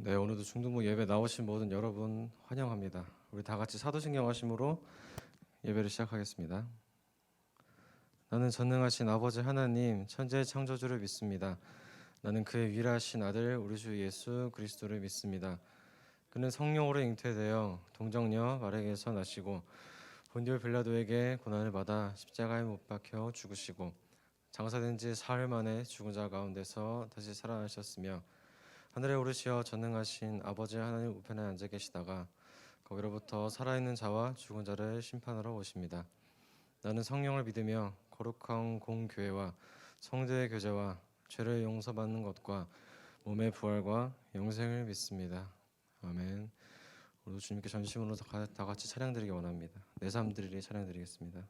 네, 오늘도 중등부 예배 나오신 모든 여러분 환영합니다. 우리 다 같이 사도신경 하심으로 예배를 시작하겠습니다. 나는 전능하신 아버지 하나님 천지의 창조주를 믿습니다. 나는 그의 위대하신 아들 우리 주 예수 그리스도를 믿습니다. 그는 성령으로 잉태되어 동정녀 마리아에게서 나시고 본디오 빌라도에게 고난을 받아 십자가에 못 박혀 죽으시고 장사된 지 사흘 만에 죽은 자 가운데서 다시 살아나셨으며 하늘에 오르시어 전능하신 아버지 하나님 우편에 앉아 계시다가 거기로부터 살아있는 자와 죽은 자를 심판하러 오십니다. 나는 성령을 믿으며 거룩한 공교회와 성도의 교제와 죄를 용서받는 것과 몸의 부활과 영생을 믿습니다. 아멘. 오늘 주님께 전심으로 다 같이 찬양드리기 원합니다. 내 삶들이 찬양드리겠습니다.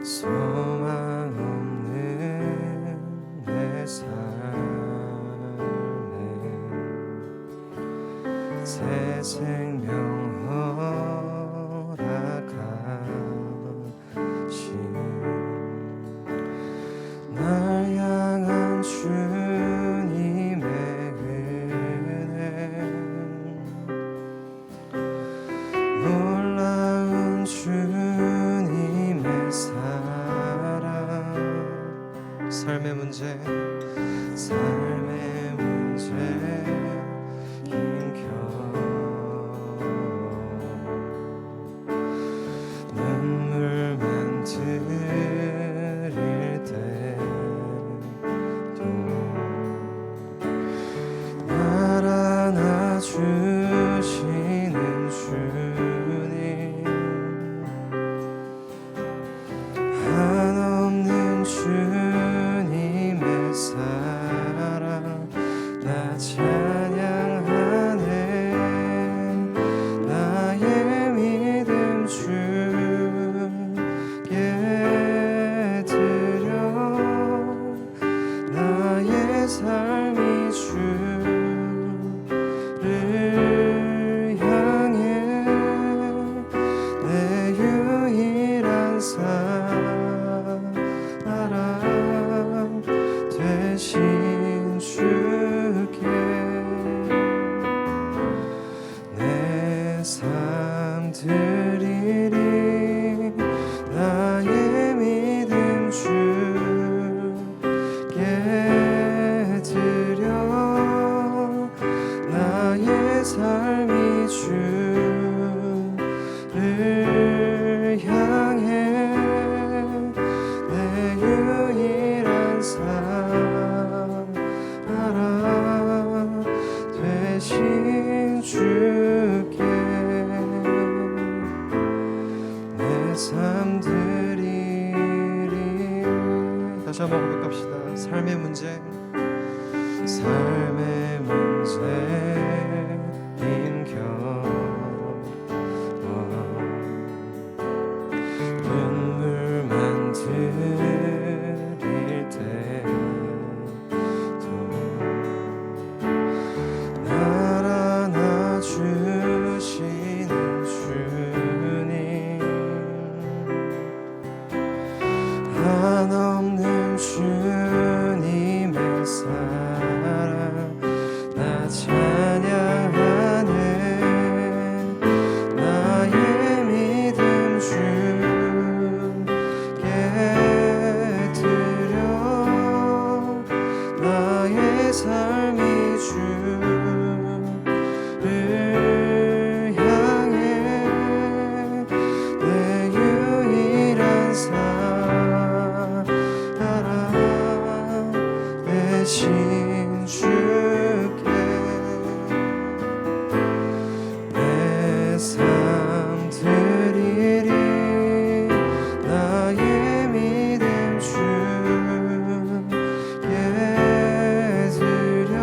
소망 없는 내 삶에 새 생명 허락하신 날 향한 주님의 은혜 놀라운 주님의 사랑 삶의 문제 힘겨 눈물만 들일 때도 날 안아주시는 주님 한없는 주님의 사랑 나 찬양하네 나의 믿음 주께 드려 나의 삶이 주를 향해 내 유일한 사랑 되신 주께 내 삶 드리리 나의 믿음 주께 드려 나의 삶이 주를 향해 내 유일한 사랑 되신 주께 내 삶 드리리. 다시 한번 고백합시다. 삶의 문제 힘겨 눈물만 들일 때도 날 안아주시는 주님 한없는 주님의 사랑 나 찬양하네 나의 믿음 주께 드려 나의 삶이 주를 향해 내 유일한 사랑 되신 주께 내 삶 드리리 나의 믿음 주께 드려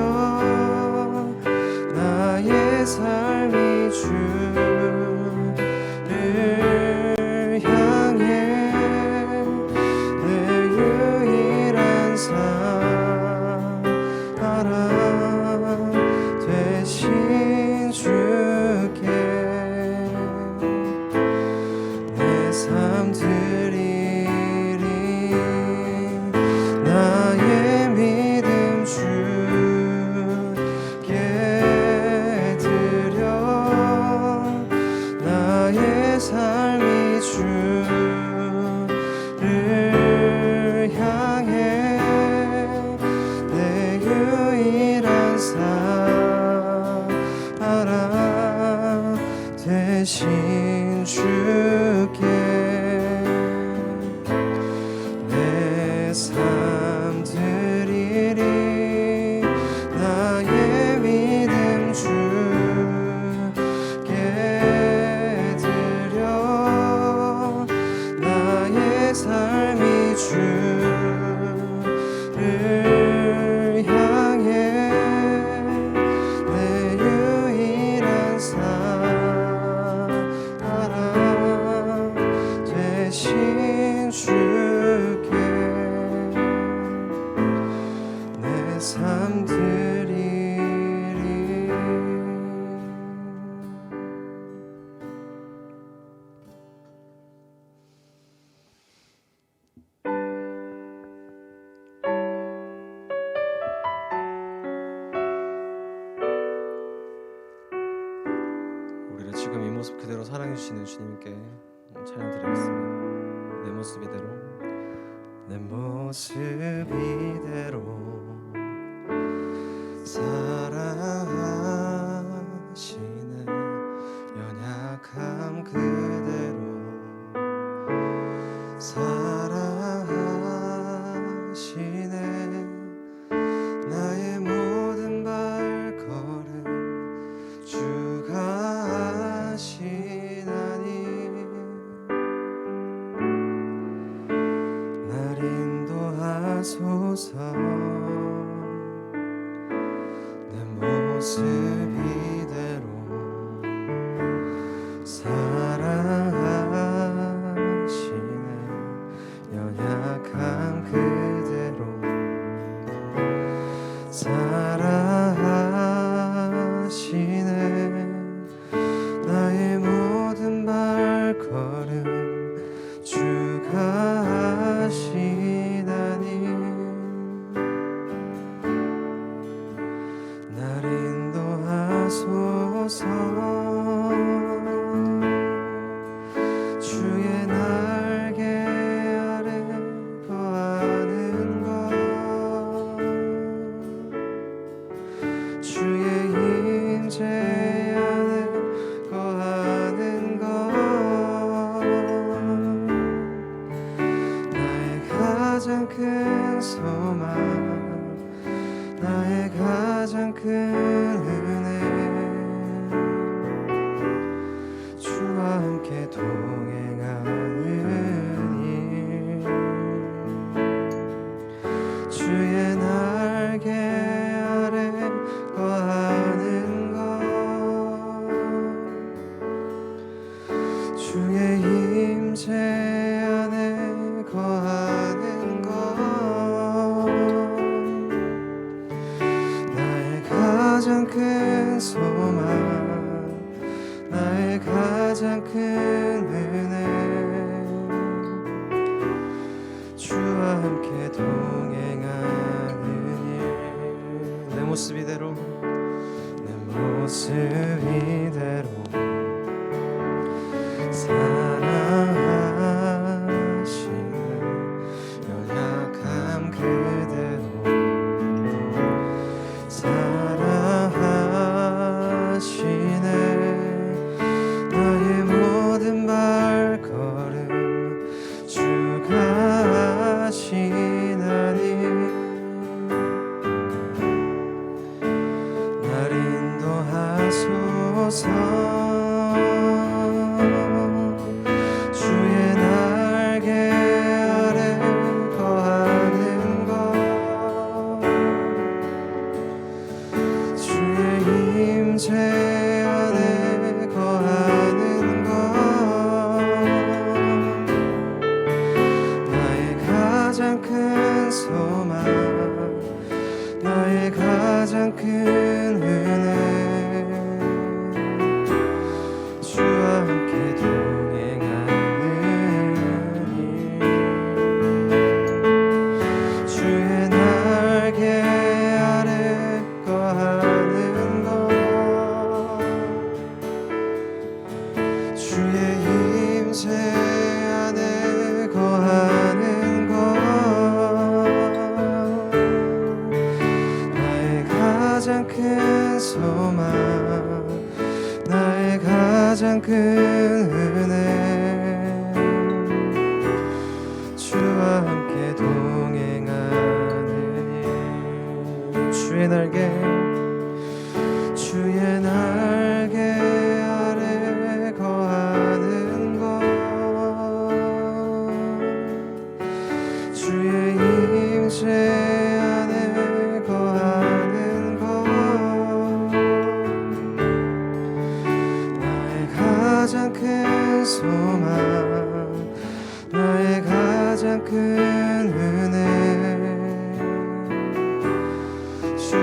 우리를 지금 이 모습 그대로 사랑해 주시는 주님께 찬양 드리겠습니다. 내 모습 이대로, 내 모습 이대로 사랑하시네. 연약함 그대로 사랑하시네. 나의 모든 발걸음 주가 하시나니 날 인도하소서. 내 모습 이대로 사랑하시네. 연약한 그대로 사랑하시네. 나의 모든 발걸음 주가 하시나니 날 인도하소서. 주의 날개 아래 거하는 것, 주의 임재 안에 거하는 것, 나의 가장 큰 소망, 나의 가장 큰 은혜, 주와 함께 동행하는 일, 주의 날개 아래 거하는 것, 주의 임재 안에 거하는 것, 나의 가장 큰 소망, 나의 가장 큰 은혜, 주와 함께 동행하는 일. 내 모습 이대로, 내 모습 이대로 사랑하시네. 연약함 그대로 사랑하시네. 나의 모든 발걸음 주가 하시나니 날 인도하소서. 주의 날개 아래 거하는 것, 주의 임재 안에 거하는 것, 나의 가장 큰 소망, 나의 가장 큰 은혜, 주와 함께 동행하는 일, 주의 날개 아래 거하는 것, 주의 임재 안에 거하는 것, 나의 가장 큰 소망, 나의 가장 큰 은혜, 주와 함께 동행하는 일. 주의 날개, 주의 날개 아래 거하는 것, 주의 임재 안에 거하는 것, 나의 가장 큰 소망, 나의 가장 큰 은혜, 주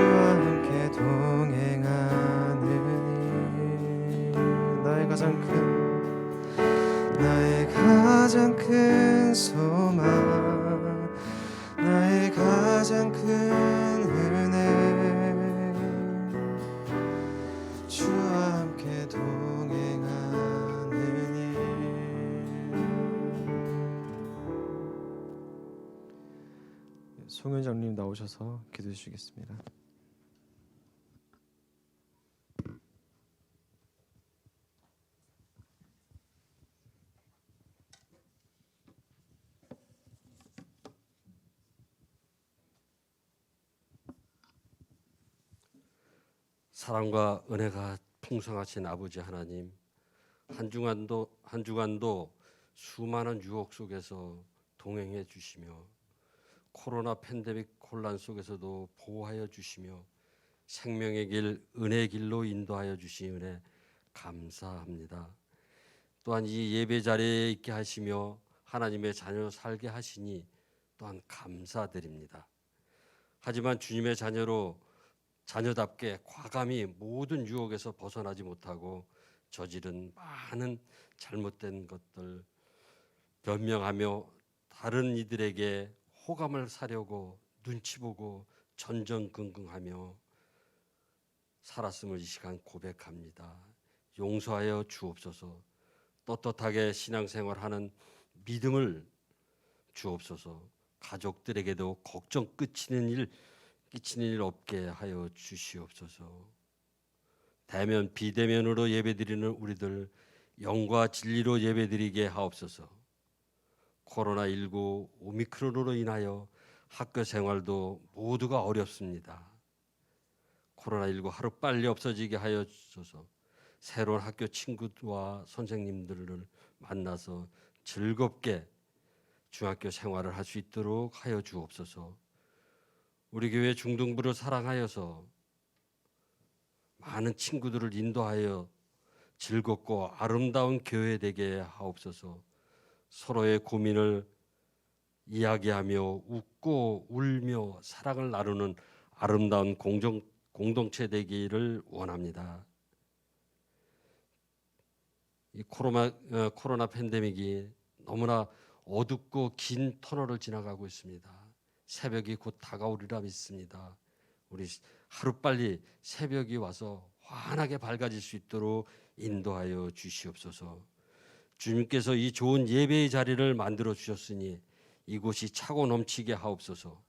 송현장님 나오셔서 기도해 주시겠습니다. 사랑과 은혜가 풍성하신 아버지 하나님, 한 주간도 수많은 유혹 속에서 동행해 주시며 코로나 팬데믹 혼란 속에서도 보호하여 주시며 생명의 길, 은혜의 길로 인도하여 주신 은혜 감사합니다. 또한 이 예배 자리에 있게 하시며 하나님의 자녀로 살게 하시니 또한 감사드립니다. 하지만 주님의 자녀답게 과감히 모든 유혹에서 벗어나지 못하고 저지른 많은 잘못된 것들 변명하며 다른 이들에게 호감을 사려고 눈치 보고 전전긍긍하며 살았음을 이 시간 고백합니다. 용서하여 주옵소서. 떳떳하게 신앙생활하는 믿음을 주옵소서. 가족들에게도 걱정 끼치는 일 없게 하여 주시옵소서. 대면 비대면으로 예배드리는 우리들 영과 진리로 예배드리게 하옵소서. 코로나19 오미크론으로 인하여 학교 생활도 모두가 어렵습니다. 코로나19 하루빨리 없어지게 하여 주소서. 새로운 학교 친구와 선생님들을 만나서 즐겁게 중학교 생활을 할 수 있도록 하여 주옵소서. 우리 교회 중등부를 사랑하여서 많은 친구들을 인도하여 즐겁고 아름다운 교회 되게 하옵소서. 서로의 고민을 이야기하며 웃고 울며 사랑을 나누는 아름다운 공동체 되기를 원합니다. 이 코로나 팬데믹이 너무나 어둡고 긴 터널을 지나가고 있습니다. 새벽이 곧 다가오리라 믿습니다. 우리 하루빨리 새벽이 와서 환하게 밝아질 수 있도록 인도하여 주시옵소서. 주님께서 이 좋은 예배의 자리를 만들어 주셨으니 이곳이 차고 넘치게 하옵소서.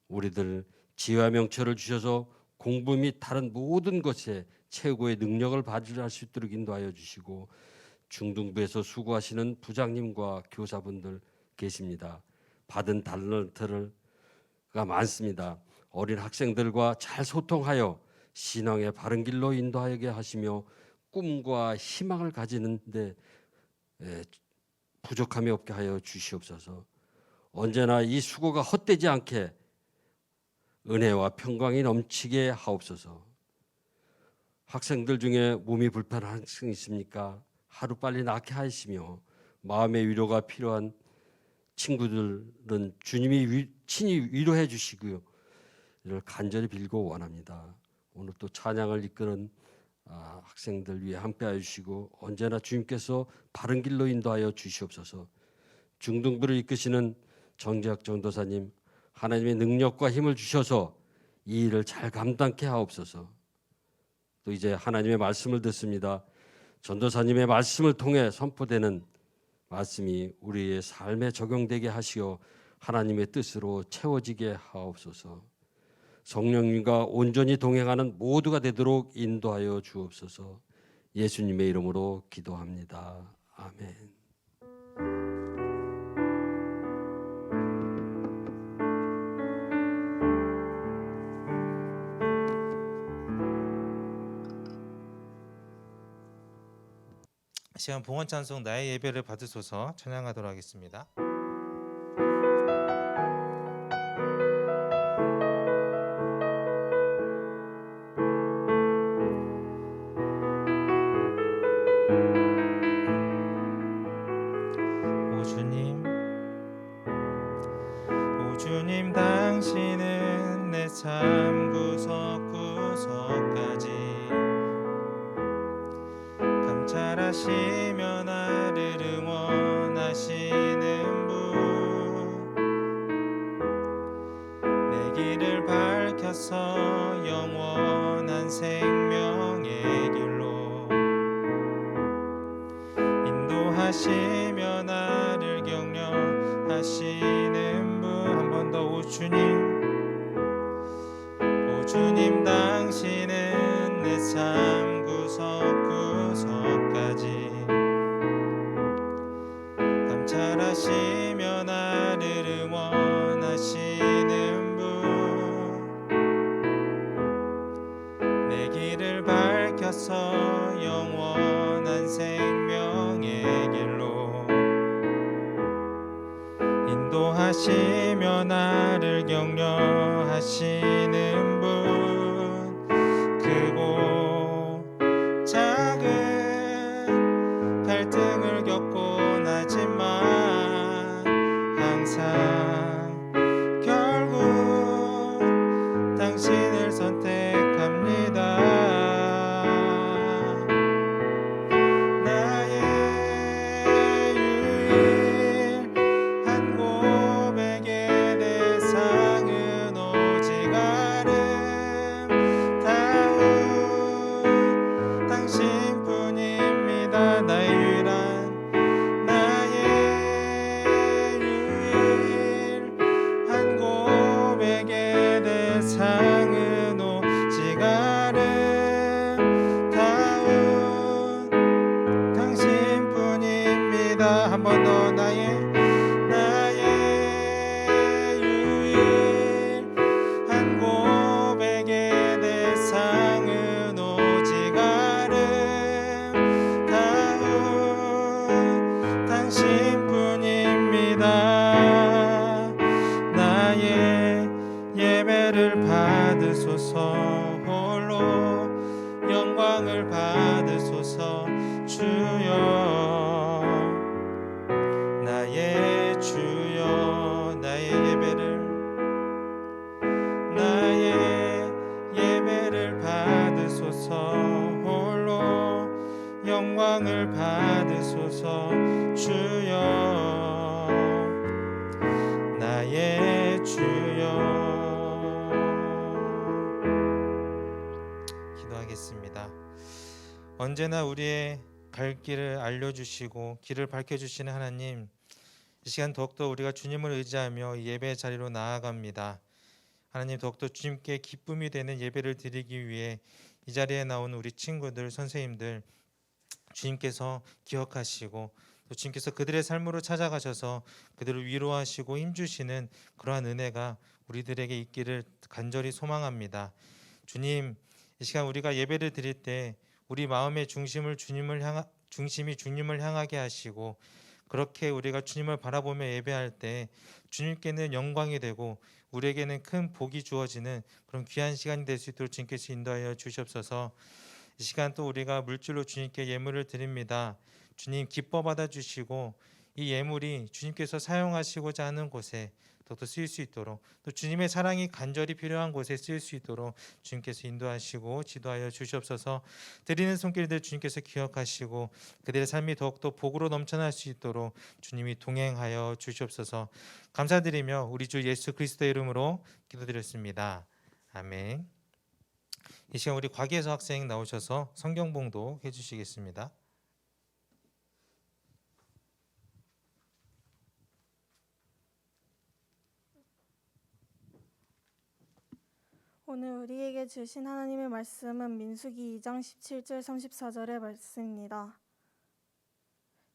우리들 지혜와 명철을 주셔서 공부 및 다른 모든 것에 최고의 능력을 발휘할 수 있도록 인도하여 주시고, 중등부에서 수고하시는 부장님과 교사분들 계십니다. 받은 달란트가 많습니다. 어린 학생들과 잘 소통하여 신앙의 바른 길로 인도하게 하시며 꿈과 희망을 가지는데 부족함이 없게 하여 주시옵소서. 언제나 이 수고가 헛되지 않게 은혜와 평강이 넘치게 하옵소서. 학생들 중에 몸이 불편한 학생 있습니까? 하루빨리 낫게 하시며 마음의 위로가 필요한 친구들은 주님이 친히 위로해 주시고요. 이를 간절히 빌고 원합니다. 오늘 또 찬양을 이끄는 학생들 위해 함께하여 주시고 언제나 주님께서 바른 길로 인도하여 주시옵소서. 중등부를 이끄시는 정재학 전도사님, 하나님의 능력과 힘을 주셔서 이 일을 잘 감당케 하옵소서. 또 이제 하나님의 말씀을 듣습니다. 전도사님의 말씀을 통해 선포되는 말씀이 우리의 삶에 적용되게 하시어 하나님의 뜻으로 채워지게 하옵소서. 성령님과 온전히 동행하는 모두가 되도록 인도하여 주옵소서. 예수님의 이름으로 기도합니다. 아멘. 시간 봉헌 찬송 나의 예배를 받으소서 찬양하도록 하겠습니다. 오 주님 당신은 내 삶 구석구석까지 감찰하시며 나를 응원하시는 분, 내 길을 밝혀서 영원한 생명의 길로 인도하시며 나를 격려하시는 분. 한 번 더 오 오 주님 당신은 내 삶 구석구석까지 감찰하시며 나를 응원하시는 분, 내 길을 밝혀서 영원한 생명의 길로 인도하시며 나를 격려하시는 분, 크고 작은 갈등을 겪곤 하지만 항상 결국 당신을 선택합니다. 나의 유일한 고백의 대상은 오직 아름다운 당신뿐입니다. 나의 유일한 고백의 대상은 오직 아름다운 당신뿐입니다. 한 번 더 나의 유일한 고백의 대상은 오직 아름다운 당신뿐입니다. 나의 예배를 받으소서, 홀로 영광을 받으소서. 주여, 나의 주여, 나의 예배를 받으소서, 홀로 영광을 받으소서. 주여, 나의 주여. 기도하겠습니다. 언제나 우리의 갈 길을 알려주시고 길을 밝혀주시는 하나님, 이 시간 더욱더 우리가 주님을 의지하며 예배 자리로 나아갑니다. 하나님, 더욱더 주님께 기쁨이 되는 예배를 드리기 위해 이 자리에 나온 우리 친구들, 선생님들, 주님께서 기억하시고 또 주님께서 그들의 삶으로 찾아가셔서 그들을 위로하시고 힘주시는 그러한 은혜가 우리들에게 있기를 간절히 소망합니다. 주님, 이 시간 우리가 예배를 드릴 때 우리 마음의 중심이 주님을 향하게 하시고, 그렇게 우리가 주님을 바라보며 예배할 때 주님께는 영광이 되고 우리에게는 큰 복이 주어지는 그런 귀한 시간이 될 수 있도록 주님께서 인도하여 주시옵소서. 이 시간 또 우리가 물질로 주님께 예물을 드립니다. 주님, 기뻐 받아주시고 이 예물이 주님께서 사용하시고자 하는 곳에 더욱더 쓰일 수 있도록, 또 주님의 사랑이 간절히 필요한 곳에 쓰일 수 있도록 주님께서 인도하시고 지도하여 주시옵소서. 드리는 손길들 주님께서 기억하시고 그들의 삶이 더욱더 복으로 넘쳐날 수 있도록 주님이 동행하여 주시옵소서. 감사드리며 우리 주 예수 그리스도의 이름으로 기도드렸습니다. 아멘. 이 시간 우리 과기에서 학생 나오셔서 성경 봉독 해주시겠습니다. 오늘 우리에게 주신 하나님의 말씀은 민수기 2장 17절 34절의 말씀입니다.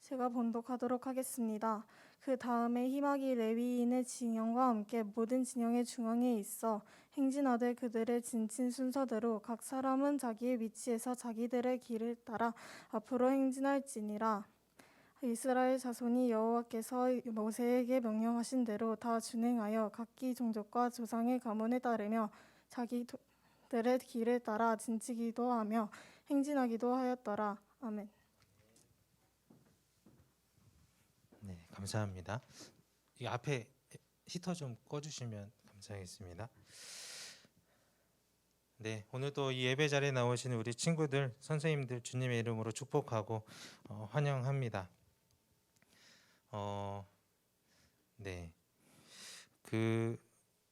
제가 번독하도록 하겠습니다. 그 다음에 희막이 레위인의 진영과 함께 모든 진영의 중앙에 있어 행진하되 그들의 진친 순서대로 각 사람은 자기의 위치에서 자기들의 길을 따라 앞으로 행진할지니라. 이스라엘 자손이 여호와께서 모세에게 명령하신 대로 다 준행하여 각기 종족과 조상의 가문에 따르며 자기들의 길을 따라 진치기도 하며 행진하기도 하였더라. 아멘. 네, 감사합니다. 이 앞에 히터 좀 꺼주시면 감사하겠습니다. 네, 오늘도 이 예배 자리에 나오시는 우리 친구들, 선생님들 주님의 이름으로 축복하고 환영합니다. 네,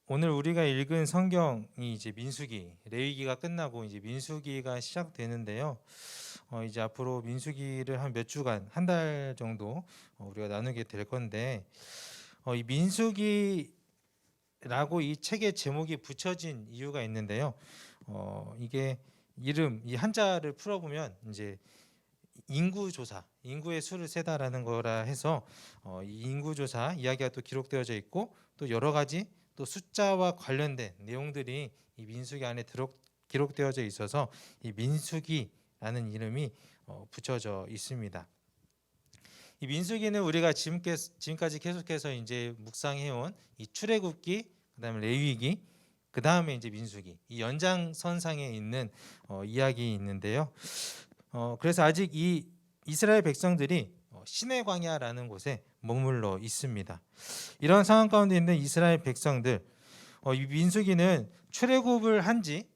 오늘 우리가 읽은 성경이 이제 민수기, 레위기가 끝나고 이제 민수기가 시작되는데요. 이제 앞으로 민수기를 한 몇 주간, 한 달 정도 우리가 나누게 될 건데, 이 민수기를 라고 이 책의 제목이 붙여진 이유가 있는데요. 이게 이름 이 한자를 풀어보면 이제 인구 조사, 인구의 수를 세다라는 거라 해서 이 인구 조사 이야기가 또 기록되어져 있고 또 여러 가지 또 숫자와 관련된 내용들이 이 민수기 안에 기록되어져 있어서 이 민수기라는 이름이 붙여져 있습니다. 이 민수기는 우리가 지금까지 계속해서 이제 묵상해온 이 출애굽기, 그다음에 레위기, 그다음에 이제 민수기 이 연장선상에 있는 이야기 있는데요. 그래서 아직 이 이스라엘 백성들이 시내 광야라는 곳에 머물러 있습니다. 이런 상황 가운데 있는 이스라엘 백성들, 이 민수기는 출애굽을 한지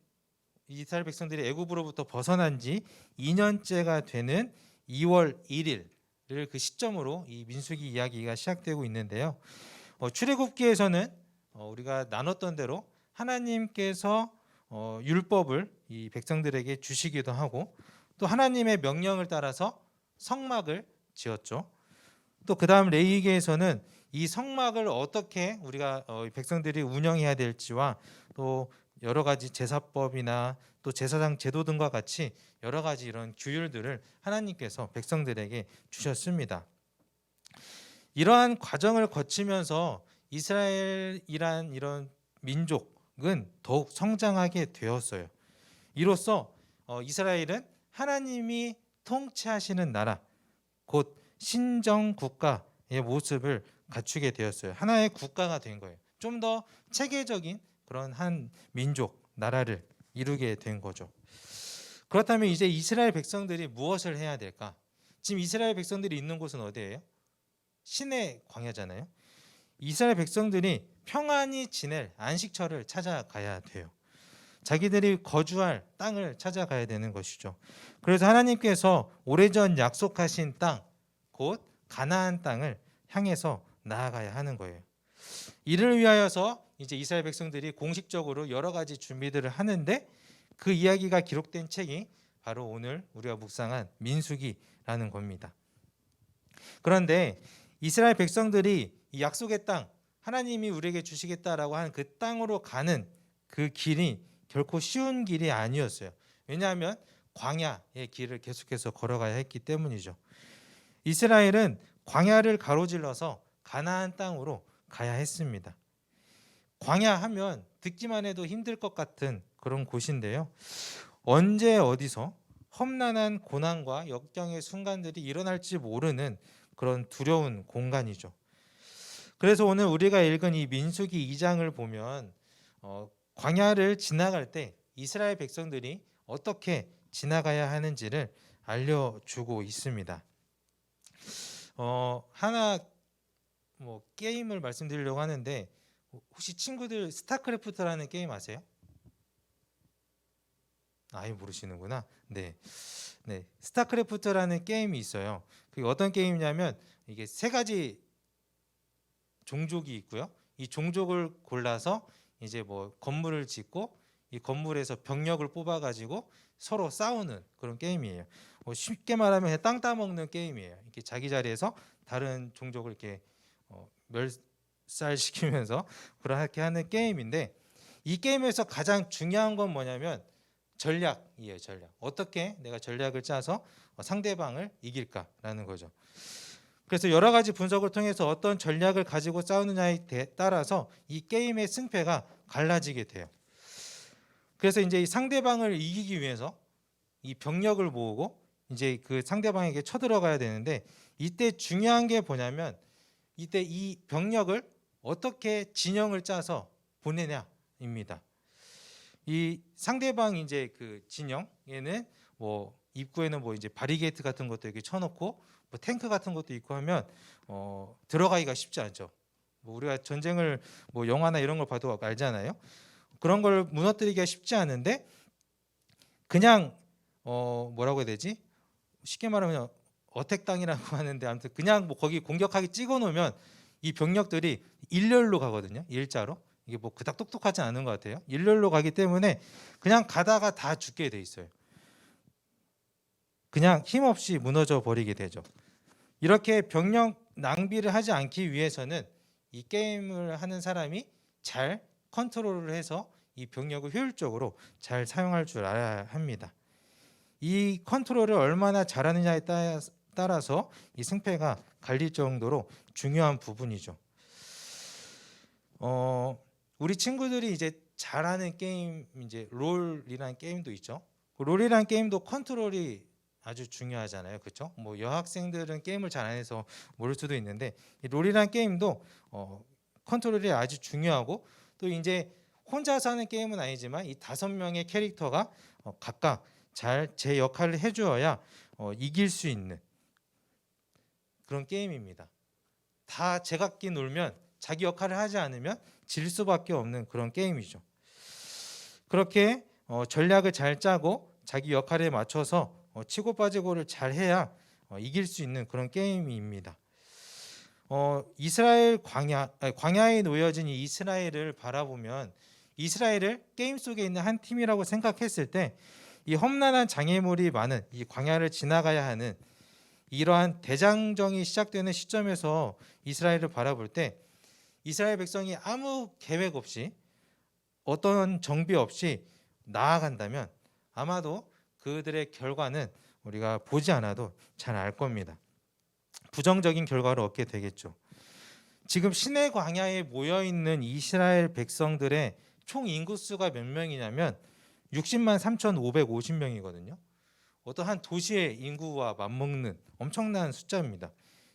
이스라엘 백성들이 애굽으로부터 벗어난 지 2년째가 되는 2월 1일을 그 시점으로 이 민수기 이야기가 시작되고 있는데요. 출애굽기에서는 우리가 나눴던 대로 하나님께서 율법을 이 백성들에게 주시기도 하고 또 하나님의 명령을 따라서 성막을 지었죠. 또 그다음 레위기에서는 이 성막을 어떻게 우리가 백성들이 운영해야 될지와 또 여러 가지 제사법이나 또 제사장 제도 등과 같이 여러 가지 이런 규율들을 하나님께서 백성들에게 주셨습니다. 이러한 과정을 거치면서 이스라엘이란 이런 민족은 더욱 성장하게 되었어요. 이로써 이스라엘은 하나님이 통치하시는 나라, 곧 신정 국가의 모습을 갖추게 되었어요. 하나의 국가가 된 거예요. 좀 더 체계적인 그런 한 민족, 나라를 이루게 된 거죠. 그렇다면 이제 이스라엘 백성들이 무엇을 해야 될까? 지금 이스라엘 백성들이 있는 곳은 어디예요? 시내 광야잖아요. 이스라엘 백성들이 평안히 지낼 안식처를 찾아가야 돼요. 자기들이 거주할 땅을 찾아가야 되는 것이죠. 그래서 하나님께서 오래전 약속하신 땅, 곧 가나안 땅을 향해서 나아가야 하는 거예요. 이를 위하여서 이제 이스라엘 백성들이 공식적으로 여러 가지 준비들을 하는데 그 이야기가 기록된 책이 바로 오늘 우리가 묵상한 민수기라는 겁니다. 그런데 이스라엘 백성들이 이 약속의 땅, 하나님이 우리에게 주시겠다라고 하는 그 땅으로 가는 그 길이 결코 쉬운 길이 아니었어요. 왜냐하면 광야의 길을 계속해서 걸어가야 했기 때문이죠. 이스라엘은 광야를 가로질러서 가나안 땅으로 가야 했습니다. 광야 하면 듣기만 해도 힘들 것 같은 그런 곳인데요. 언제 어디서 험난한 고난과 역경의 순간들이 일어날지 모르는 그런 두려운 공간이죠. 그래서 오늘 우리가 읽은 이 민수기 2장을 보면 광야를 지나갈 때 이스라엘 백성들이 어떻게 지나가야 하는지를 알려주고 있습니다. 하나 게임을 말씀드리려고 하는데 혹시 친구들 스타크래프트라는 게임 아세요? 아예 모르시는구나. 네, 스타크래프트라는 게임이 있어요. 그게 어떤 게임이냐면 이게 세 가지 종족이 있고요. 이 종족을 골라서 이제 뭐 건물을 짓고 이 건물에서 병력을 뽑아가지고 서로 싸우는 그런 게임이에요. 쉽게 말하면 그냥 땅 따먹는 게임이에요. 이렇게 자기 자리에서 다른 종족을 이렇게 멸살시키면서 그렇게 하는 게임인데 이 게임에서 가장 중요한 건 뭐냐면 전략이에요. 전략. 어떻게 내가 전략을 짜서 상대방을 이길까라는 거죠. 그래서 여러 가지 분석을 통해서 어떤 전략을 가지고 싸우느냐에 따라서 이 게임의 승패가 갈라지게 돼요. 그래서 이제 이 상대방을 이기기 위해서 이 병력을 모으고 이제 그 상대방에게 쳐들어가야 되는데 이때 중요한 게 뭐냐면 이때 이 병력을 어떻게 진영을 짜서 보내냐입니다. 이 상대방 이제 그 진영에는 뭐 입구에는 뭐 이제 바리게이트 같은 것도 이렇게 쳐놓고 뭐 탱크 같은 것도 있고 하면 들어가기가 쉽지 않죠. 뭐 우리가 전쟁을 뭐 영화나 이런 걸 봐도 알잖아요. 그런 걸 무너뜨리기가 쉽지 않은데 그냥 뭐라고 해야 되지? 쉽게 말하면 어택 땅이라고 하는데 아무튼 그냥 뭐 거기 공격하기 찍어놓으면 이 병력들이 일렬로 가거든요. 일자로. 이게 뭐 그닥 똑똑하지 않은 것 같아요. 일렬로 가기 때문에 그냥 가다가 다 죽게 돼 있어요. 그냥 힘없이 무너져 버리게 되죠. 이렇게 병력 낭비를 하지 않기 위해서는 이 게임을 하는 사람이 잘 컨트롤을 해서 이 병력을 효율적으로 잘 사용할 줄 알아야 합니다. 이 컨트롤을 얼마나 잘하느냐에 따라서 이 승패가 갈릴 정도로 중요한 부분이죠. 우리 친구들이 이제 잘하는 게임, 이제 롤이라는 게임도 있죠. 롤이라는 게임도 컨트롤이 아주 중요하잖아요, 그렇죠? 뭐 여학생들은 게임을 잘 안 해서 모를 수도 있는데 이 롤이라는 게임도 컨트롤이 아주 중요하고, 또 이제 혼자서 하는 게임은 아니지만 이 5명의 캐릭터가 각각 잘 제 역할을 해주어야 이길 수 있는 그런 게임입니다. 다 제각기 놀면 자기 역할을 하지 않으면 질 수밖에 없는 그런 게임이죠. 그렇게 전략을 잘 짜고 자기 역할에 맞춰서 치고 빠지고를 잘 해야 이길 수 있는 그런 게임입니다. 이스라엘 광야에 놓여진 이 이스라엘을 바라보면 이스라엘을 게임 속에 있는 한 팀이라고 생각했을 때 이 험난한 장애물이 많은 이 광야를 지나가야 하는 이러한 대장정이 시작되는 시점에서 이스라엘을 바라볼 때 이스라엘 백성이 아무 계획 없이 어떤 정비 없이 나아간다면 아마도 그들의 결과는 우리가 보지 않아도 잘 알 겁니다. 부정적인 결과를 얻게 되겠죠. 지금 시내 광야에 모여 있는 이스라엘 백성들의 총 인구수가 몇 명이냐면 60만 3,550명이거든요. 어떤 한 도시의 인구와 맞먹는 엄청난 숫자입니다.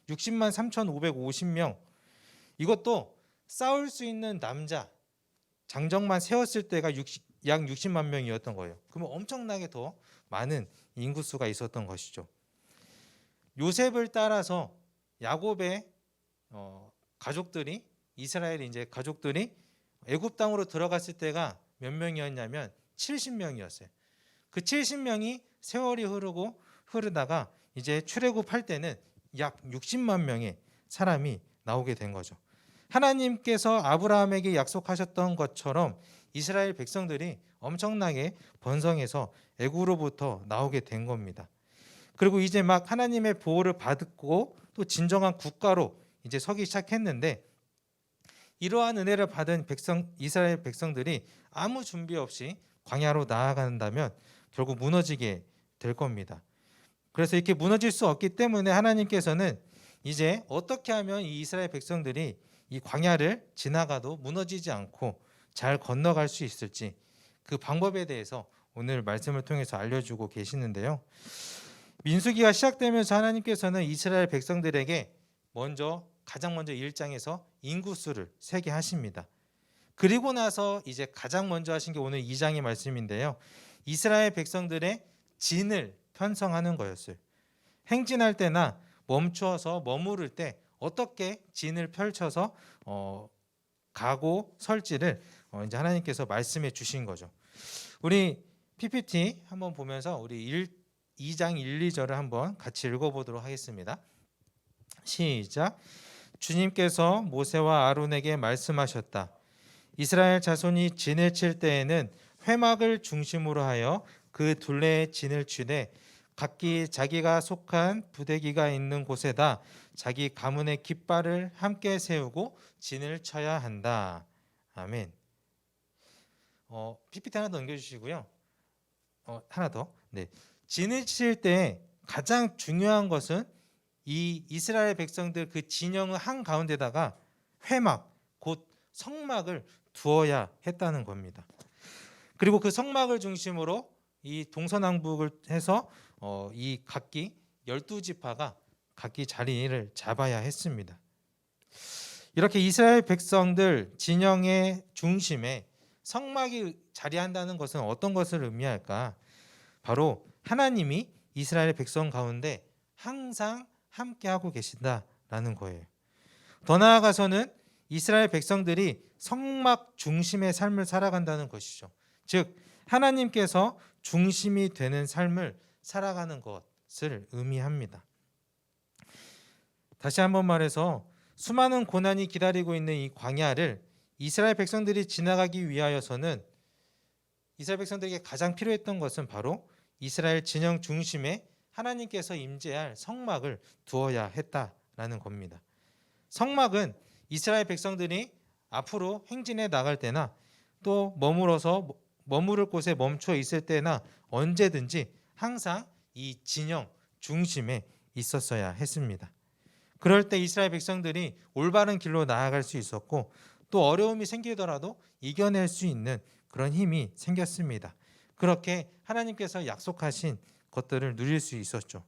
60만 3,550명. 이것도 싸울 수 있는 남자 장정만 세웠을 때가 약 60만 명이었던 거예요. 그러면 엄청나게 더 많은 인구수가 있었던 것이죠. 요셉을 따라서 야곱의 가족들이, 이스라엘의 이제 가족들이 애굽 땅으로 들어갔을 때가 몇 명이었냐면 70명이었어요. 그 70명이 세월이 흐르다가 이제 출애굽할 때는 약 60만 명의 사람이 나오게 된 거죠. 하나님께서 아브라함에게 약속하셨던 것처럼 이스라엘 백성들이 엄청나게 번성해서 애굽으로부터 나오게 된 겁니다. 그리고 이제 막 하나님의 보호를 받고 또 진정한 국가로 이제 서기 시작했는데, 이러한 은혜를 받은 이스라엘 백성들이 아무 준비 없이 광야로 나아간다면 결국 무너지게 될 겁니다. 그래서 이렇게 무너질 수 없기 때문에 하나님께서는 이제 어떻게 하면 이 이스라엘 백성들이 이 광야를 지나가도 무너지지 않고 잘 건너갈 수 있을지, 그 방법에 대해서 오늘 말씀을 통해서 알려주고 계시는데요. 민수기가 시작되면서 하나님께서는 이스라엘 백성들에게 가장 먼저 1장에서 인구수를 세게 하십니다. 그리고 나서 이제 가장 먼저 하신 게 오늘 2장의 말씀인데요. 이스라엘 백성들의 진을 편성하는 거였어요. 행진할 때나 멈추어서 머무를 때 어떻게 진을 펼쳐서 가고 설지를 이제 하나님께서 말씀해 주신 거죠. 우리 PPT 한번 보면서 우리 2장 1, 2절을 한번 같이 읽어보도록 하겠습니다. 시작. 주님께서 모세와 아론에게 말씀하셨다. 이스라엘 자손이 진을 칠 때에는 회막을 중심으로 하여 그 둘레에 진을 치되 각기 자기가 속한 부대기가 있는 곳에다 자기 가문의 깃발을 함께 세우고 진을 쳐야 한다. 아멘. PPT 하나 더 넘겨주시고요. 하나 더. 네. 진을 칠 때 가장 중요한 것은 이 이스라엘 백성들 그 진영의 한 가운데다가 회막, 곧 성막을 두어야 했다는 겁니다. 그리고 그 성막을 중심으로 이 동서남북을 해서 이 각기 12지파가 각기 자리를 잡아야 했습니다. 이렇게 이스라엘 백성들 진영의 중심에 성막이 자리한다는 것은 어떤 것을 의미할까? 바로 하나님이 이스라엘 백성 가운데 항상 함께하고 계신다라는 거예요. 더 나아가서는 이스라엘 백성들이 성막 중심의 삶을 살아간다는 것이죠. 즉 하나님께서 중심이 되는 삶을 살아가는 것을 의미합니다. 다시 한번 말해서 수많은 고난이 기다리고 있는 이 광야를 이스라엘 백성들이 지나가기 위하여서는 이스라엘 백성들에게 가장 필요했던 것은 바로 이스라엘 진영 중심에 하나님께서 임재할 성막을 두어야 했다라는 겁니다. 성막은 이스라엘 백성들이 앞으로 행진해 나갈 때나 또 머무를 곳에 멈춰 있을 때나 언제든지 항상 이 진영 중심에 있었어야 했습니다. 그럴 때 이스라엘 백성들이 올바른 길로 나아갈 수 있었고 또 어려움이 생기더라도 이겨낼 수 있는 그런 힘이 생겼습니다. 그렇게 하나님께서 약속하신 것들을 누릴 수 있었죠.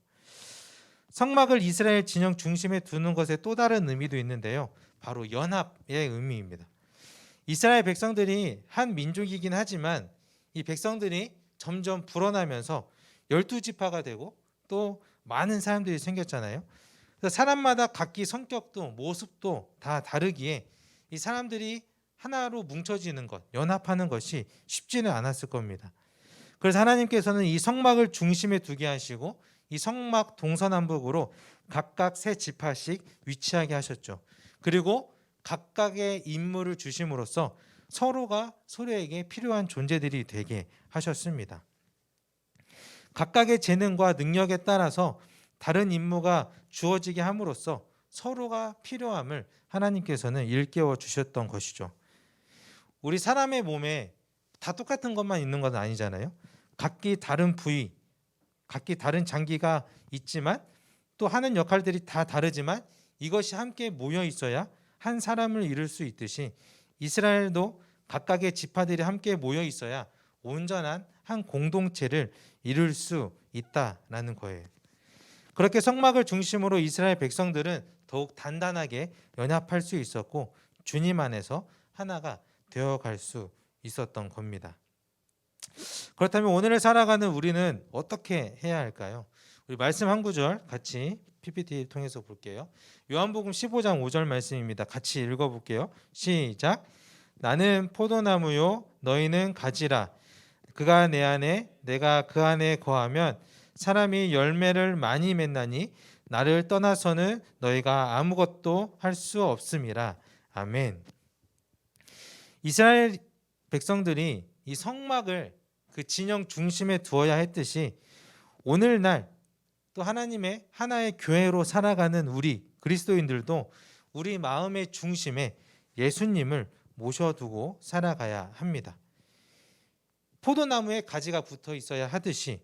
성막을 이스라엘 진영 중심에 두는 것에 또 다른 의미도 있는데요. 바로 연합의 의미입니다. 이스라엘 백성들이 한 민족이긴 하지만 이 백성들이 점점 불어나면서 12지파가 되고 또 많은 사람들이 생겼잖아요. 그래서 사람마다 각기 성격도 모습도 다 다르기에 이 사람들이 하나로 뭉쳐지는 것, 연합하는 것이 쉽지는 않았을 겁니다. 그래서 하나님께서는 이 성막을 중심에 두게 하시고 이 성막 동서남북으로 각각 세 지파씩 위치하게 하셨죠. 그리고 각각의 임무를 주심으로써 서로가 서로에게 필요한 존재들이 되게 하셨습니다. 각각의 재능과 능력에 따라서 다른 임무가 주어지게 함으로써 서로가 필요함을 하나님께서는 일깨워 주셨던 것이죠. 우리 사람의 몸에 다 똑같은 것만 있는 건 아니잖아요. 각기 다른 부위, 각기 다른 장기가 있지만 또 하는 역할들이 다 다르지만 이것이 함께 모여 있어야 한 사람을 이룰 수 있듯이 이스라엘도 각각의 지파들이 함께 모여 있어야 온전한 한 공동체를 이룰 수 있다라는 거예요. 그렇게 성막을 중심으로 이스라엘 백성들은 더욱 단단하게 연합할 수 있었고 주님 안에서 하나가 되어갈 수 있었던 겁니다. 그렇다면 오늘을 살아가는 우리는 어떻게 해야 할까요? 우리 말씀 한 구절 같이 PPT 통해서 볼게요. 요한복음 15장 5절 말씀입니다. 같이 읽어볼게요. 시작. 나는 포도나무요 너희는 가지라. 그가 내 안에 내가 그 안에 거하면 사람이 열매를 많이 맺나니 나를 떠나서는 너희가 아무것도 할 수 없음이라. 아멘. 이스라엘 백성들이 이 성막을 그 진영 중심에 두어야 했듯이 오늘날 또 하나님의 하나의 교회로 살아가는 우리 그리스도인들도 우리 마음의 중심에 예수님을 모셔두고 살아가야 합니다. 포도나무에 가지가 붙어 있어야 하듯이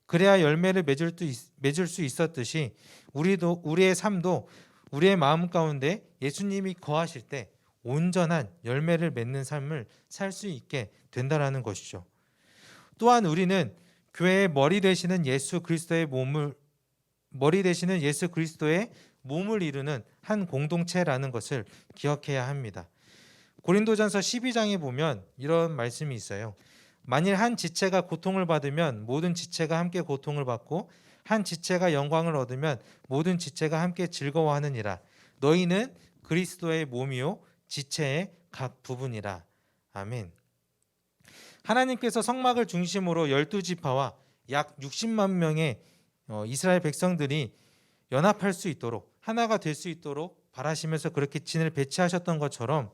그래야 열매를 맺을 수 있었듯이 우리의 삶도 우리의 마음 가운데 예수님이 거하실 때 온전한 열매를 맺는 삶을 살 수 있게 된다라는 것이죠. 또한 우리는 교회의 머리 되시는 예수 그리스도의 몸을 이루는 한 공동체라는 것을 기억해야 합니다. 고린도전서 12장에 보면 이런 말씀이 있어요. 만일 한 지체가 고통을 받으면 모든 지체가 함께 고통을 받고 한 지체가 영광을 얻으면 모든 지체가 함께 즐거워하느니라. 너희는 그리스도의 몸이요 지체의 각 부분이라. 아멘. 하나님께서 성막을 중심으로 12지파와 약 60만 명의 이스라엘 백성들이 연합할 수 있도록 하나가 될 수 있도록 바라시면서 그렇게 진을 배치하셨던 것처럼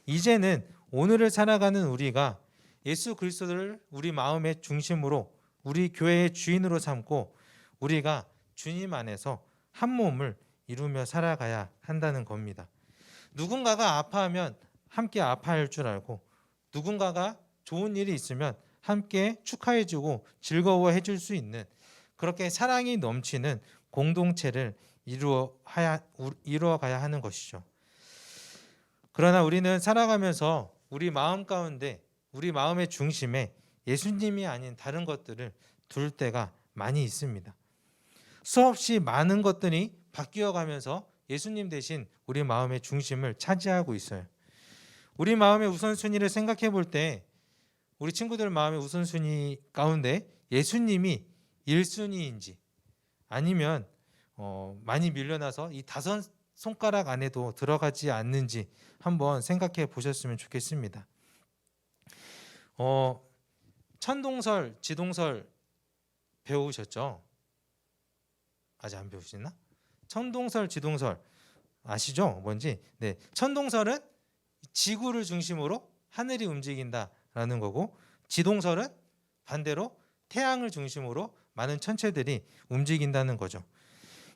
이제는 오늘을 살아가는 우리가 예수 그리스도를 우리 마음의 중심으로 우리 교회의 주인으로 삼고 우리가 주님 안에서 한 몸을 이루며 살아가야 한다는 겁니다. 누군가가 아파하면 함께 아파할 줄 알고 누군가가 좋은 일이 있으면 함께 축하해주고 즐거워해줄 수 있는 그렇게 사랑이 넘치는 공동체를 이루어가야 하는 것이죠. 그러나 우리는 살아가면서 우리 마음 가운데 우리 마음의 중심에 예수님이 아닌 다른 것들을 둘 때가 많이 있습니다. 수없이 많은 것들이 바뀌어가면서 예수님 대신 우리 마음의 중심을 차지하고 있어요. 우리 마음의 우선순위를 생각해 볼 때 우리 친구들 마음의 우선순위 가운데 예수님이 1순위인지 아니면 많이 밀려나서 이 5손가락 안에도 들어가지 않는지 한번 생각해 보셨으면 좋겠습니다. 천동설, 지동설 배우셨죠? 아직 안 배우시나? 천동설, 지동설 아시죠? 뭔지? 네, 천동설은 지구를 중심으로 하늘이 움직인다라는 거고, 지동설은 반대로 태양을 중심으로 많은 천체들이 움직인다는 거죠.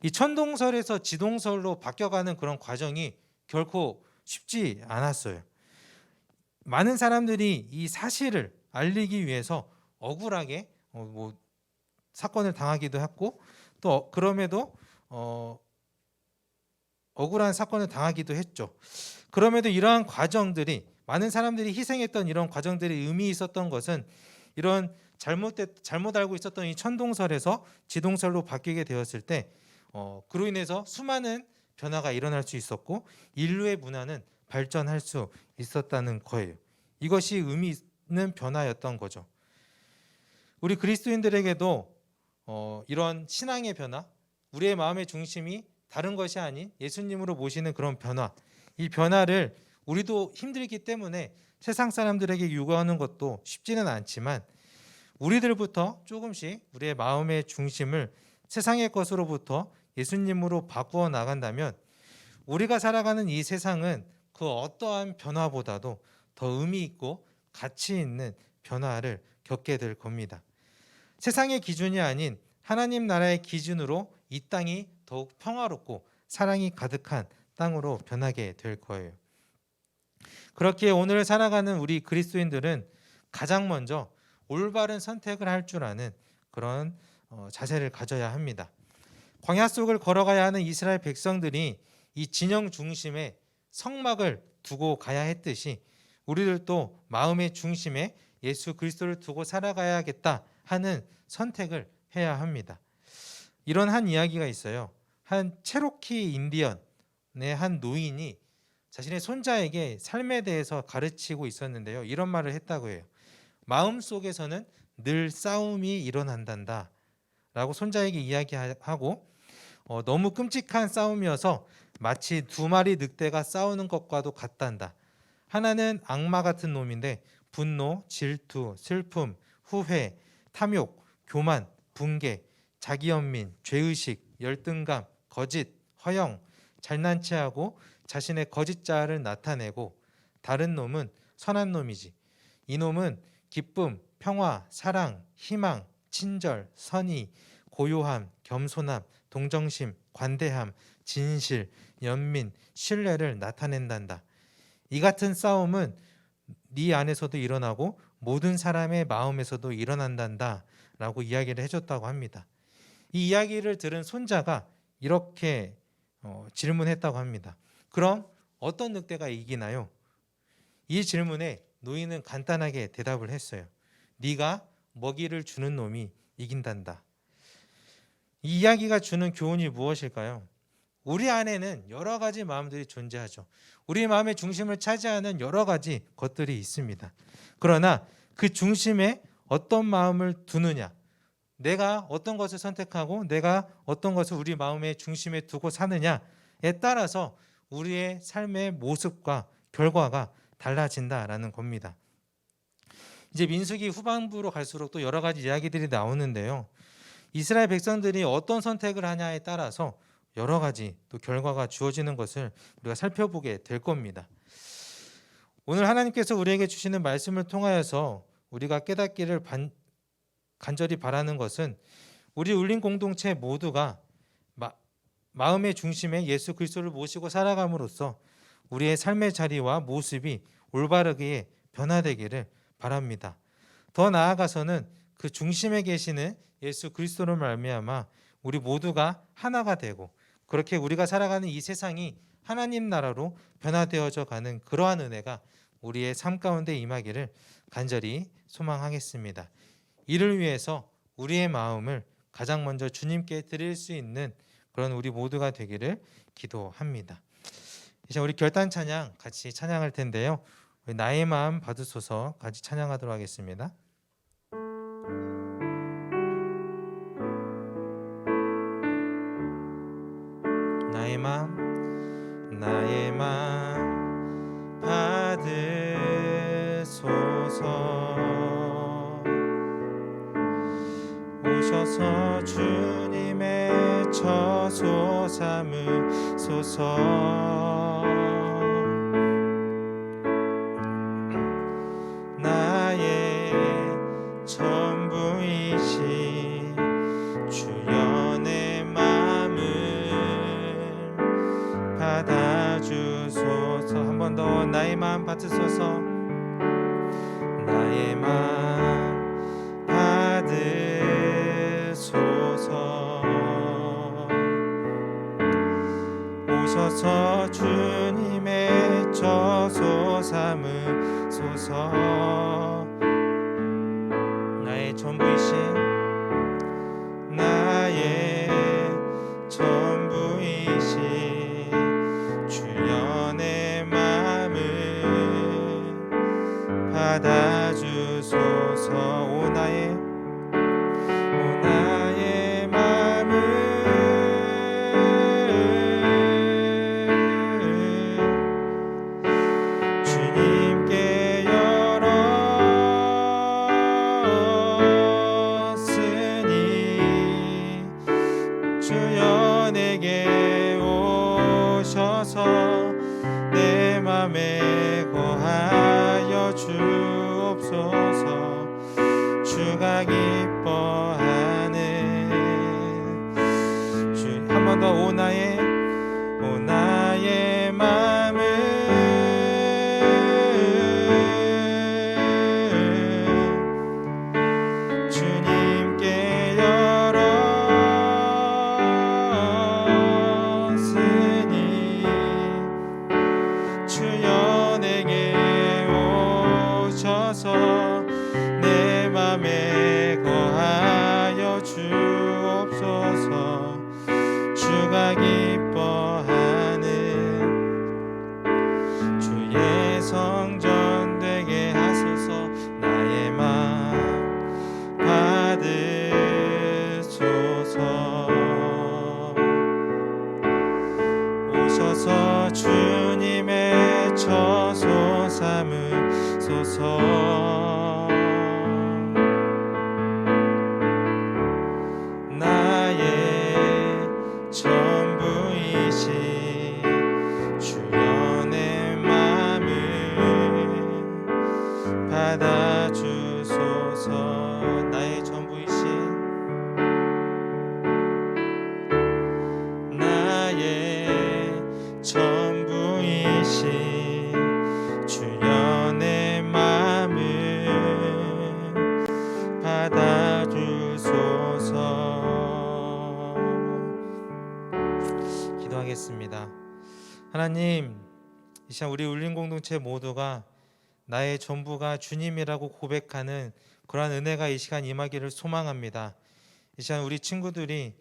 이 천동설에서 지동설로 바뀌어가는 그런 과정이 결코 쉽지 않았어요. 많은 사람들이 이 사실을 알리기 위해서 억울하게 사건을 당하기도 했고 또 그럼에도 억울한 사건을 당하기도 했죠. 그럼에도 이러한 과정들이 많은 사람들이 희생했던 이런 과정들이 의미 있었던 것은 이런 잘못 알고 있었던 이 천동설에서 지동설로 바뀌게 되었을 때 그로 인해서 수많은 변화가 일어날 수 있었고 인류의 문화는 발전할 수 있었다는 거예요. 이것이 의미 있는 변화였던 거죠. 우리 그리스도인들에게도 이런 신앙의 변화, 우리의 마음의 중심이 다른 것이 아닌 예수님으로 모시는 그런 변화, 이 변화를 우리도 힘들기 때문에 세상 사람들에게 요구하는 것도 쉽지는 않지만 우리들부터 조금씩 우리의 마음의 중심을 세상의 것으로부터 예수님으로 바꾸어 나간다면 우리가 살아가는 이 세상은 그 어떠한 변화보다도 더 의미 있고 가치 있는 변화를 겪게 될 겁니다. 세상의 기준이 아닌 하나님 나라의 기준으로 이 땅이 더욱 평화롭고 사랑이 가득한 땅으로 변하게 될 거예요. 그렇게 오늘 살아가는 우리 그리스도인들은 가장 먼저 올바른 선택을 할 줄 아는 그런 자세를 가져야 합니다. 광야 속을 걸어가야 하는 이스라엘 백성들이 이 진영 중심에 성막을 두고 가야 했듯이 우리들도 마음의 중심에 예수 그리스도를 두고 살아가야겠다 하는 선택을 해야 합니다. 이런 한 이야기가 있어요. 한 체로키 인디언의 한 노인이 자신의 손자에게 삶에 대해서 가르치고 있었는데요. 이런 말을 했다고 해요. 마음속에서는 늘 싸움이 일어난단다 라고 손자에게 이야기하고 너무 끔찍한 싸움이어서 마치 두 마리 늑대가 싸우는 것과도 같단다. 하나는 악마 같은 놈인데 분노, 질투, 슬픔, 후회, 탐욕, 교만, 분개, 자기연민, 죄의식, 열등감, 거짓, 허영, 잘난 체하고 자신의 거짓 자아를 나타내고 다른 놈은 선한 놈이지. 이 놈은 기쁨, 평화, 사랑, 희망, 친절, 선의, 고요함, 겸손함, 동정심, 관대함, 진실, 연민, 신뢰를 나타낸단다. 이 같은 싸움은 네 안에서도 일어나고 모든 사람의 마음에서도 일어난단다 라고 이야기를 해줬다고 합니다. 이 이야기를 들은 손자가 이렇게 질문했다고 합니다. 그럼 어떤 늑대가 이기나요? 이 질문에 노인은 간단하게 대답을 했어요. 네가 먹이를 주는 놈이 이긴단다. 이 이야기가 주는 교훈이 무엇일까요? 우리 안에는 여러 가지 마음들이 존재하죠. 우리 마음의 중심을 차지하는 여러 가지 것들이 있습니다. 그러나 그 중심에 어떤 마음을 두느냐, 내가 어떤 것을 선택하고 내가 어떤 것을 우리 마음의 중심에 두고 사느냐에 따라서 우리의 삶의 모습과 결과가 달라진다라는 겁니다. 이제 민수기 후반부로 갈수록 또 여러 가지 이야기들이 나오는데요. 이스라엘 백성들이 어떤 선택을 하냐에 따라서 여러 가지 또 결과가 주어지는 것을 우리가 살펴보게 될 겁니다. 오늘 하나님께서 우리에게 주시는 말씀을 통하여서 우리가 깨닫기를 간절히 바라는 것은 우리 울림 공동체 모두가 마음의 중심에 예수 그리스도를 모시고 살아감으로써 우리의 삶의 자리와 모습이 올바르게 변화되기를 바랍니다. 더 나아가서는 그 중심에 계시는 예수 그리스도로 말미암아 우리 모두가 하나가 되고 그렇게 우리가 살아가는 이 세상이 하나님 나라로 변화되어져 가는 그러한 은혜가 우리의 삶 가운데 임하기를 간절히 소망하겠습니다. 이를 위해서 우리의 마음을 가장 먼저 주님께 드릴 수 있는 그런 우리 모두가 되기를 기도합니다. 이제 우리 결단 찬양 같이 찬양할 텐데요. 나의 마음 받으소서 같이 찬양하도록 하겠습니다. 나의 마음 받으소서. 오셔서 주님의 처소 삼으소서. 나의 전부이신 주여 내 마음을 받아주소서. 한 번 더 나의 마음 받으소서. 전부이신 나의 전부이신 주여 내 맘을 받아주소서. 오 나의 맘을 주님께 열었으니 주여 내게 오셔서 내 맘에 거하여 주옵소서. 주가 기뻐하는 주 한 번 더 오 나의 맘을 주님께 열었으니 주여 내게 오셔서 내 맘에 거하여 주옵소서. 주가 기뻐하는 주의 성전 되게 하소서. 나의 맘 받으소서. 오셔서 주님의 처소 삼으소서. 나의 전부이신 주여 내 맘을 받아주소서. 나의 전부이신 나의 전부이신 주여 내 맘을 받아주소서. 기도하겠습니다. 하나님, 이 시간 우리 울림 공동체 모두가 나의 전부가 주님이라고 고백하는 그러한 은혜가 이 시간 임하기를 소망합니다. 이 시간 우리 친구들이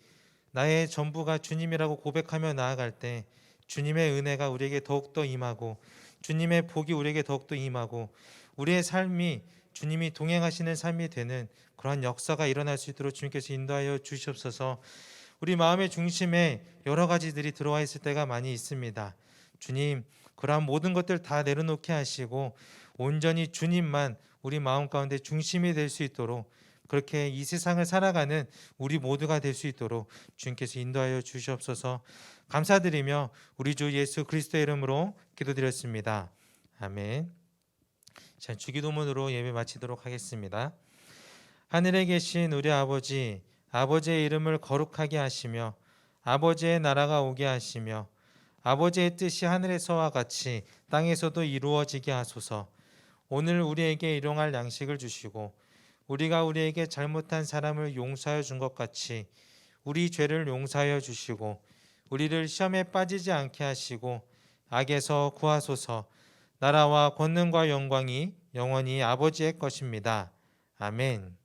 나의 전부가 주님이라고 고백하며 나아갈 때 주님의 은혜가 우리에게 더욱더 임하고 주님의 복이 우리에게 더욱더 임하고 우리의 삶이 주님이 동행하시는 삶이 되는 그러한 역사가 일어날 수 있도록 주님께서 인도하여 주시옵소서. 우리 마음의 중심에 여러 가지들이 들어와 있을 때가 많이 있습니다. 주님, 그러한 모든 것들 다 내려놓게 하시고 온전히 주님만 우리 마음 가운데 중심이 될 수 있도록, 그렇게 이 세상을 살아가는 우리 모두가 될 수 있도록 주님께서 인도하여 주시옵소서. 감사드리며 우리 주 예수 그리스도의 이름으로 기도드렸습니다. 아멘. 자, 주기도문으로 예배 마치도록 하겠습니다. 하늘에 계신 우리 아버지, 아버지의 이름을 거룩하게 하시며 아버지의 나라가 오게 하시며 아버지의 뜻이 하늘에서와 같이 땅에서도 이루어지게 하소서. 오늘 우리에게 일용할 양식을 주시고 우리가 우리에게 잘못한 사람을 용서하여 준 것 같이 우리 죄를 용서하여 주시고 우리를 시험에 빠지지 않게 하시고 악에서 구하소서. 나라와 권능과 영광이 영원히 아버지의 것입니다. 아멘.